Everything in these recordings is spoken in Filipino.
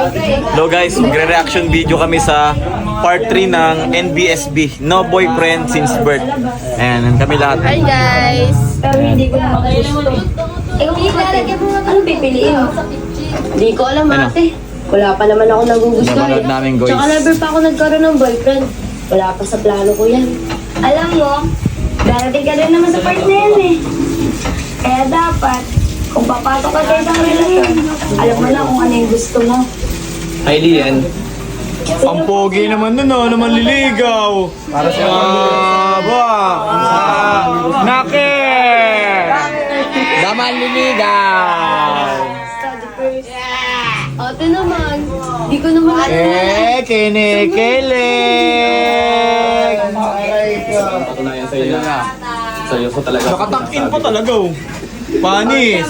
Hello guys, magre-reaction video kami sa part 3 ng NBSB, No Boyfriend Since Birth. Ayan, kami lahat. Hi guys! Pero hindi ko naman gusto. Eh kung ilalagyan mo, anong pipiliin mo? Hindi ko alam ate. Wala pa naman ako nagugusto Napanood namin, guys. Tsaka never pa ako nagkaroon ng boyfriend. Wala pa sa plano ko yan. Alam mo, darating ka rin naman sa part na yan eh. Kaya dapat, kung papasok ka sa isang relasyon, alam mo na kung ano yung gusto mo. Hi Lian. Ang pogi naman nun, oh, naman liligaw. Para sa Nake! Naman liligaw. Ate naman, di ko naman Kinikilig! Patunayan sa'yo na. Sa'yo ko talaga. Nakatakin pa talaga, oh. Panis.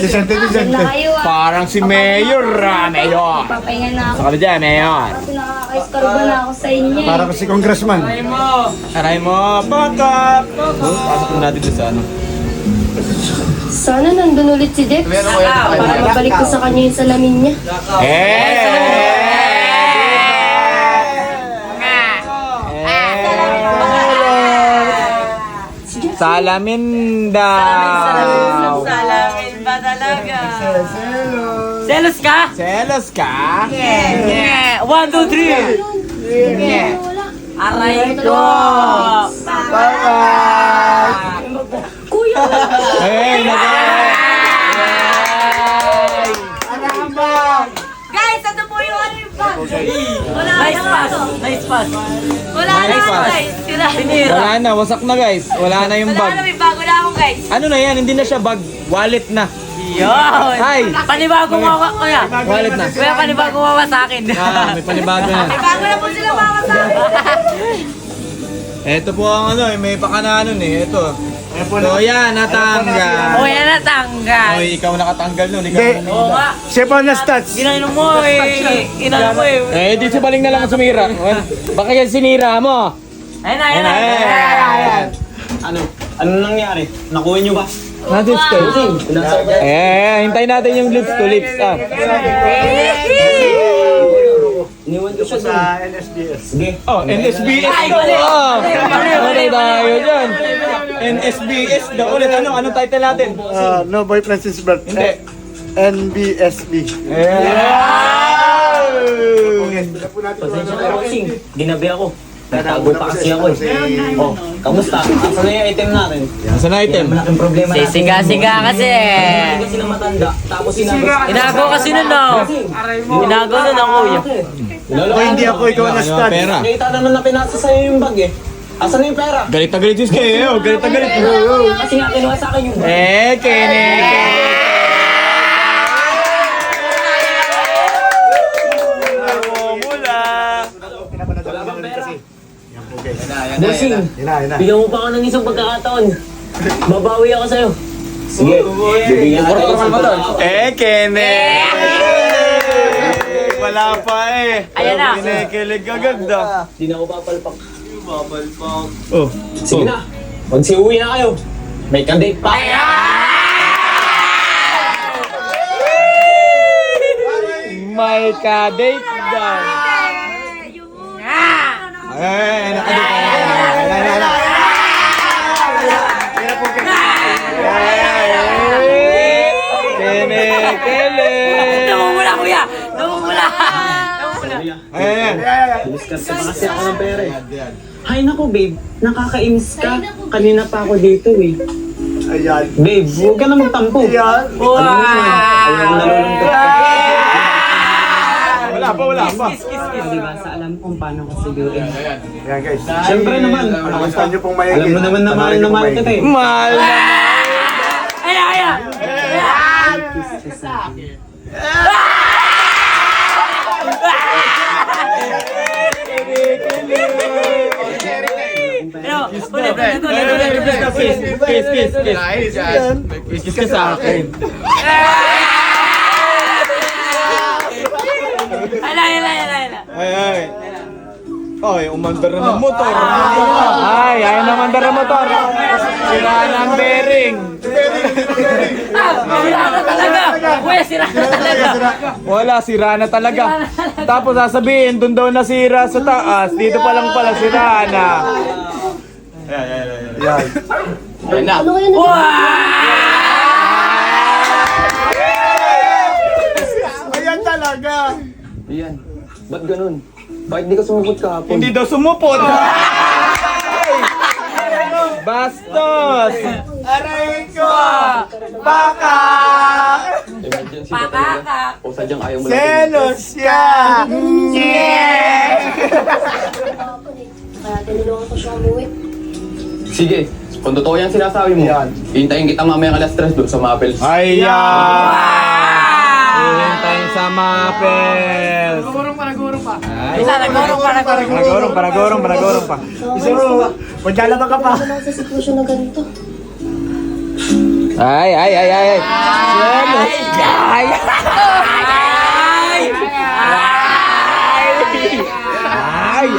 Decente na kayo ah. Parang si Mayor, Mayor. Papahinga na ako. Sa dyan, Mayor. Kasi nakakaiskarbo na ako sa inyo eh. Para si Congressman. Aray mo, baka! Pasok natin doon sa ano. Sana nandun ulit si Dex. Para mabalik ko sa kanya yung salamin niya. Salamin daw. Salamin ba talaga? Selos ka? Selos ka? Yeah. 1, 2, 3. Aray ko! Kuya! Hey, Guys, ano po yung ano yung bag? Wala nice pass. Nice pass. Wala na Nice ako pass. guys. Sinira. Wala na, wasak na guys. Wala na yung Wala na, bag. may bago na ako guys. Ano na yan? Hindi na siya bag. Wallet na. Yun! Ay! Panibagong wawa ko ya. Wallet na. Kuya, panibagong wawa sa akin. May panibago na. May bago na po sila wawa sa akin. Ito po ang ano, may pakananon eh. Ito. So yan, natanggal. O yan natanggal. Oy, ikaw nakatanggal nun. Ikaw Hindi. Oo nga. Siya pa na stats. Ginainom mo eh. Inano mo eh. di si Baling na lang ang sumira. Baka yan sinira mo. Ayun na, ayun na. Ano nangyari? Nakuha nyo ba? Natin hintayin natin yung lips to lips. Iniwan ko siya Sa NSDS. Sige. Oh, NSBS Ay, daw. mali. Ano tayo dyan? NSBS daw ulit. Anong title natin? No boyfriend since birth. Hindi. NBSB. Pasensya ka kasi. Ginabi ako. Nagtago pa kasi ako eh. Oh, kamusta? Asan na yung item natin? Saan na item? Malaking problema natin. Siga-siga kasi. Hindi kasi na matanda. Tapos sinabi. Inago kasi nun no. Inago nun ang kuya. Ako hindi ako, ikaw na stats. Pera. Nakita naman na pinasa sa'yo yung bag eh. Asan na yung pera? Galit na galit yung kayo. Galit na galit. Kasi nga kinuha sa akin yung bag. Kinikilig. Bossing, Yun na. bigyan mo pa ako ng isang pagkakataon. Babawi ako sa'yo. Sige, bibigyan ka tayo isang pagkakataon. Kinikilig. Wala pa eh. Ayan na. Kinikilig agad daw. Di na ako papalpak. Oh. Sige na, magsiuwi na kayo. May ka-date pa. May ka-date daw. Nakadate. Kinikilig. Namumula kuya. Namumula. Ayan. Discuss pa kasi ako ng pera eh. Hay nako babe, nakakainis ka. Kanina pa ako dito eh. Ayan. Babe, huwag ka na magtampo. Ayan. Ayaw mo nalulungkot ka. Wala pa. Diba, sa alam kung paano ko sigurin. Ayan guys. Siyempre naman, Gusto nyo pong mayagin. alam mo naman na mahal na mahal kita eh. Mahal na. Ayan. Kiss sa akin. Ay. Ay, umandar na ng motor. Ay, ayaw na mandar ng motor. Sira na ang bearing. Sira na talaga. Kuya, sira na talaga. Wala, sira na talaga. Tapos sasabihin, doon daw nasira sa taas. Dito pa lang pala sira na. Yan. Ano kaya na? Ayan talaga. Ayan. Ba't ganun? Bakit di ka sumupot kahapon? Hindi daw sumupot. Bastos! Aray ko! Baka! Emergency ba talaga? O sadyang ayaw mo lang. Selos siya! Kaya tinulungan ko siya umuwi. Sige, kung totoo yan sinasabi mo, Yan. hintayin kita mamayang alas 3 doon sa Maples. Ayan! Hihintayin sa Mapels. Panagurong pa. Isa mo, maglalaba ka pa. Ano naman sa sitwasyon na ganito? Ay! Selos! Ay!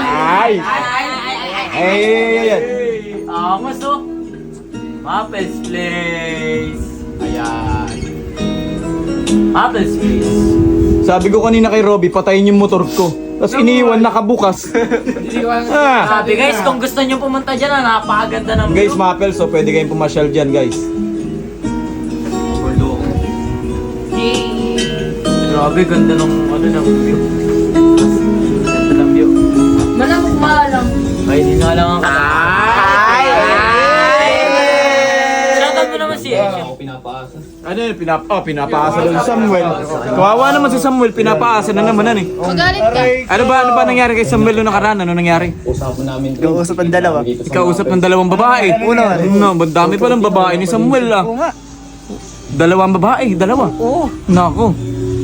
Ay! Ay! Angas oh. Maples Place. Ayan. Maples Place. Sabi ko kanina kay Robby, patayin yung motor ko. Tapos iniiwan nakabukas. Sabi guys, kung gusto nyo pumunta dyan, napakaganda ng Guys, view. Mapel, so pwede kayong pumasyal dyan, guys. Grabe, ganda ng view. Ganda ng view. Malamang maalam. Ay, hindi nga lang ang Shoutout mo naman si Asia. Ako pinapaasa. Ano yun? Pinapaasa doon si Samuel. Kawawa naman si Samuel, pinapaasa na naman yan eh. Magalit ka. Ano ba nangyari kay Samuel noong nakaraan? Ano nangyari? Usapan namin. Kausap ang dalawa. Ikausap ng dalawang babae. Una. No, dami pa ng babae ni Samuel ah. Oo nga. Dalawang babae, dalawa. Oo. Nako.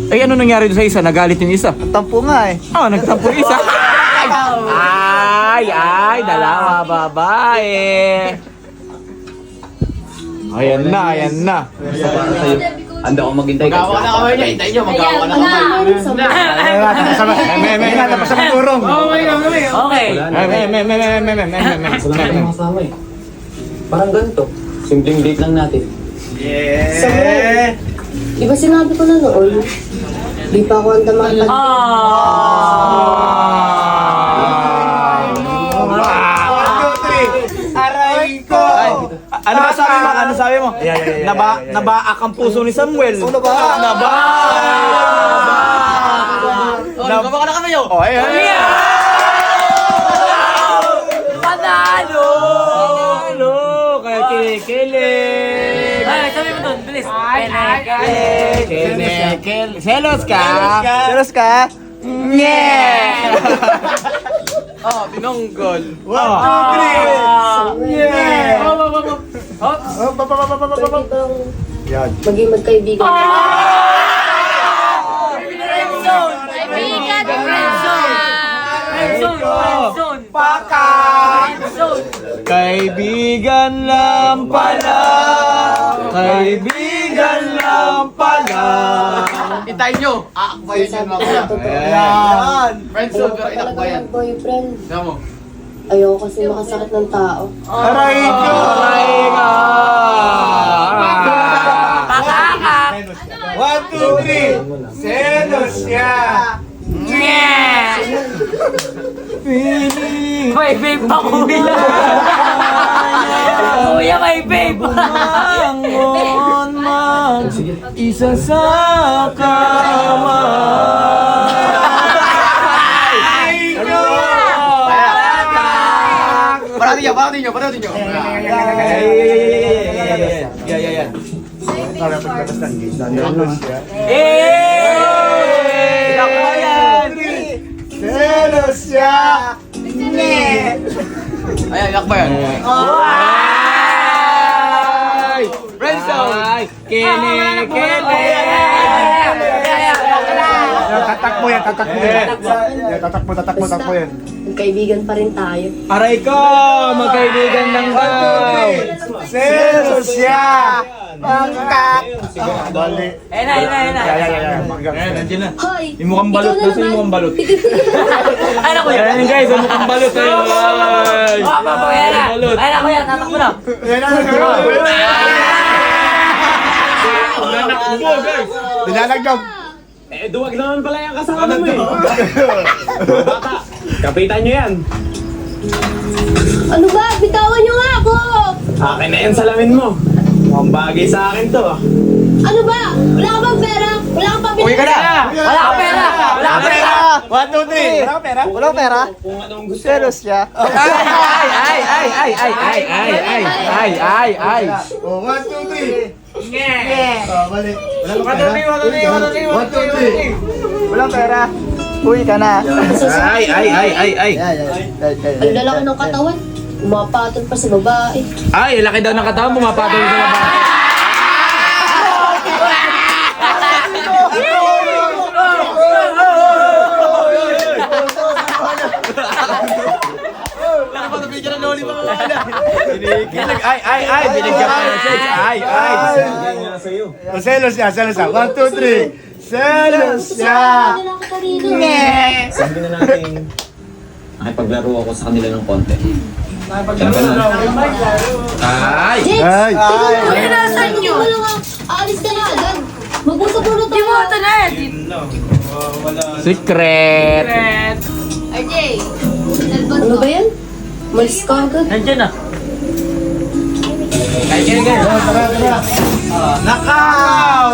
Ay, ano nangyari doon sa isa? Nagalit yung isa. Tampo nga eh. Ah, nagtampo yung isa. Ay, dalawa babae. Ayan na. Para sa'yo. Handa akong maghintay ka. Magawa na kami niya. Hintayin nyo. Magawa na kami. May natapos sa magurong. Okay. Wala na tayong makasama eh. Parang ganito. Simpleng date lang natin. Yeah! Di ba sinabi ko na noon? Di pa ako handa makipag... Aray ko! Ano ba sabi mo? Ano sabi mo? Nabaak ang puso ni Samuel. Nabaak. Nagkaba ka na kami yun. Panalo! Hello, kaya kikilig. Ay, sabi mo doon, bilis. Kinikil. Selos ka? Selos ka? Oh, binonggol. 1, 2, 3! Yeah! Pwede bang Yan. maging magkaibigan? Friendzone! Friendzone! Paka! Friendzone! Kaibigan lang pala. Kaibigan lang pala. Sabi ko na totoo. Ayan. Talaga boyfriend. Ayoko kasi makasakit ng tao. Aray ko! Aray ka. 1, 2, 3! Selos siya! Piling. May babe pa, kuya! Kuya, may babe! Bangon man, isa sa kama. Parating nyo. Yan. Para paglabas ng gate. Selos siya. Nakuha yan! Selos siya! Ay! Friendzone! Kene! Tatakbo yan. Tatakbo yan. Magkaibigan pa rin tayo. Aray ko! Magkaibigan lang daw! Selos siya! Pangkak! Dali. Ayun na. Nandiyan na. Hoy! Yung mukhang balot. ikaw na Nasaan yung naman. mukhang balot? Ano kuya? Ayan guys, yung mukhang balot. Ay! Ayan na! Balot. Ayan na kuya, tatakbo na! Yan ang Nilalagdog. Eh, duwag naman pala yung kasama mo eh. Bata, kapitan nyo yan. Ano ba? Bitawan niyo nga ako! Akin na yan salamin mo. Mukhang bagay sa akin to ah. Ano ba? Wala ka bang pera? Wala ka pang Uwi ka na! Wala ka pera! Wala ka pera! 1, 2, 3! Wala pera? Wala pera. Kung anong gusto Selos siya. Ay! Oh, 1, 2, 3. Oh, mali. Wala ka pera. 1, 2, 3. Walang pera. Uwi ka na. Ay! Ang lalaki ng katawan. Umapatol pa sa babae. Ay, laki daw ng katawan, pumapatol sa babae. Ay, binigyan pa ng sex. Ay. Oh, selos siya. 1, 2, 3. Selos siya. Lalaki ka rito. Sabi na natin, paglaro ako sa kanila ng konti. Ay! Jex! Ay. Ay! Nasaan niyo? Aalis ka na agad. Mag-usap muna tayo. Di mo ito na eh. Secret! RJ, ano ba yan? Malis ka agad. Nandiyan na. Nakaw!